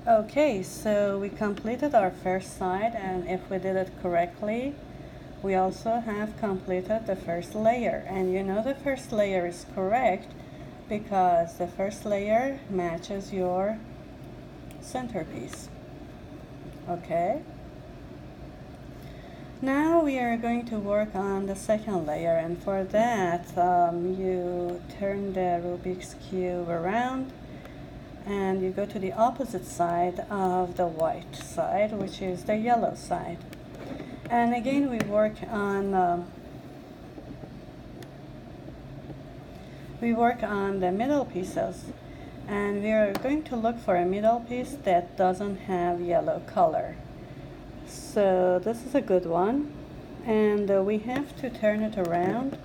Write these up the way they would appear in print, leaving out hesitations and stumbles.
Okay, so we completed our first side, and if we did it correctly, we also have completed the first layer. And you know the first layer is correct because the first layer matches your centerpiece. Okay? Now we are going to work on the second layer, and for that you turn the Rubik's Cube around and you go to the opposite side of the white side, which is the yellow side. And again we work on the middle pieces, and we are going to look for a middle piece that doesn't have yellow color. So this is a good one, and we have to turn it around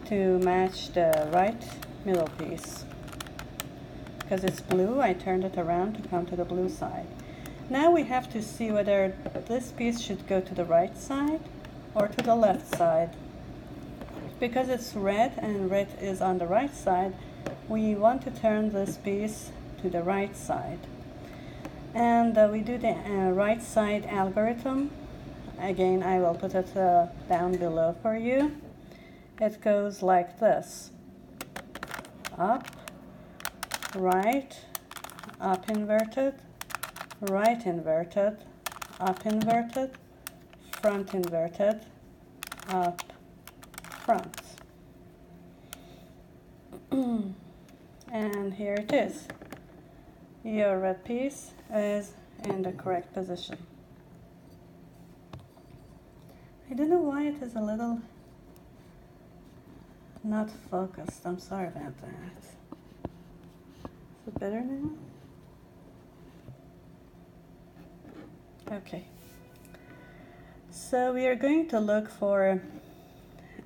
to match the right middle piece. Because it's blue, I turned it around to come to the blue side. Now we have to see whether this piece should go to the right side or to the left side. Because it's red and red is on the right side, we want to turn this piece to the right side. And we do the right side algorithm. Again, I will put it down below for you. It goes like this: up, right, up inverted, right inverted, up inverted, front inverted, up, front. And here it is. Your red piece is in the correct position. I don't know why it is a little not focused. I'm sorry about that. Is it better now? Okay. So we are going to look for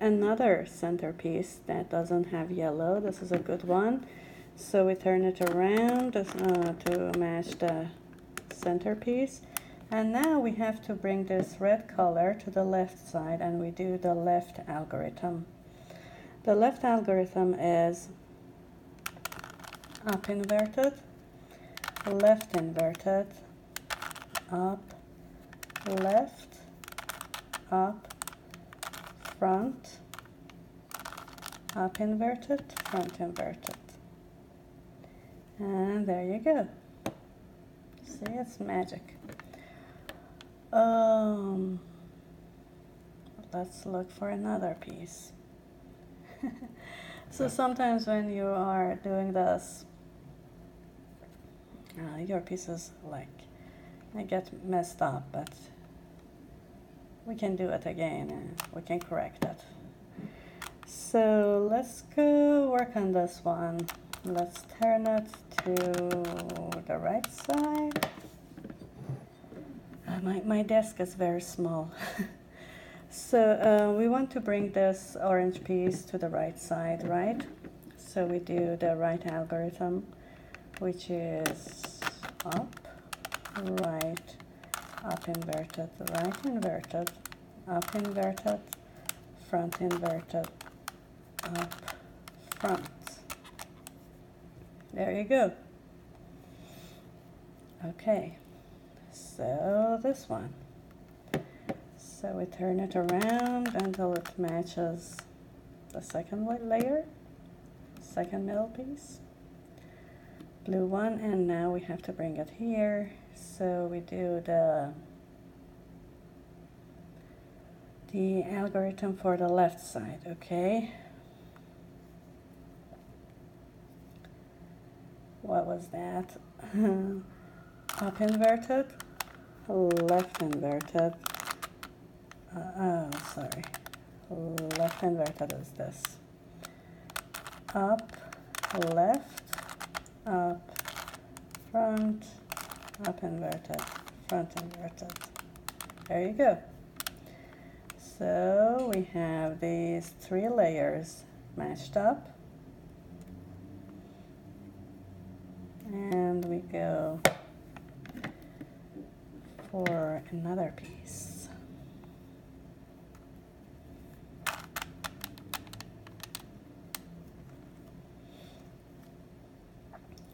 another centerpiece that doesn't have yellow. This is a good one. So we turn it around to match the centerpiece. And now we have to bring this red color to the left side, and we do the left algorithm. The left algorithm is up inverted, left inverted, up, left, up, front, up inverted, front inverted. And there you go. See, it's magic. Let's look for another piece. So sometimes when you are doing this, your pieces they get messed up, but we can do it again and we can correct it. So let's go work on this one. Let's turn it to the right side. My desk is very small. So we want to bring this orange piece to the right side, right? So we do the right algorithm, which is up, right, up inverted, right inverted, up inverted, front inverted, up, front. There you go. Okay, so this one. So we turn it around until it matches the second layer, second middle piece, blue one, and now we have to bring it here. So we do the algorithm for the left side, okay? What was that? Up inverted, left inverted, sorry, left inverted is this. Up, left, up, front, up inverted, front inverted. There you go. So we have these three layers matched up. And we go for another piece.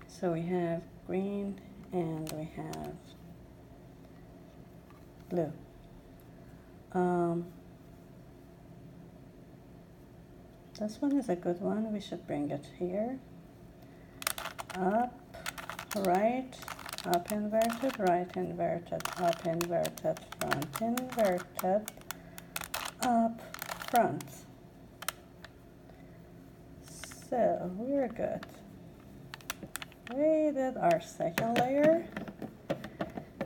So we have green and we have blue. This one is a good one. We should bring it here. Up, right, up inverted, right inverted, up inverted, front inverted, up, front. So we're good. We did our second layer,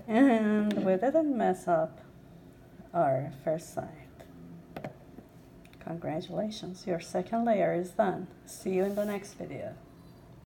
and we didn't mess up our first side. Congratulations, your second layer is done. See you in the next video.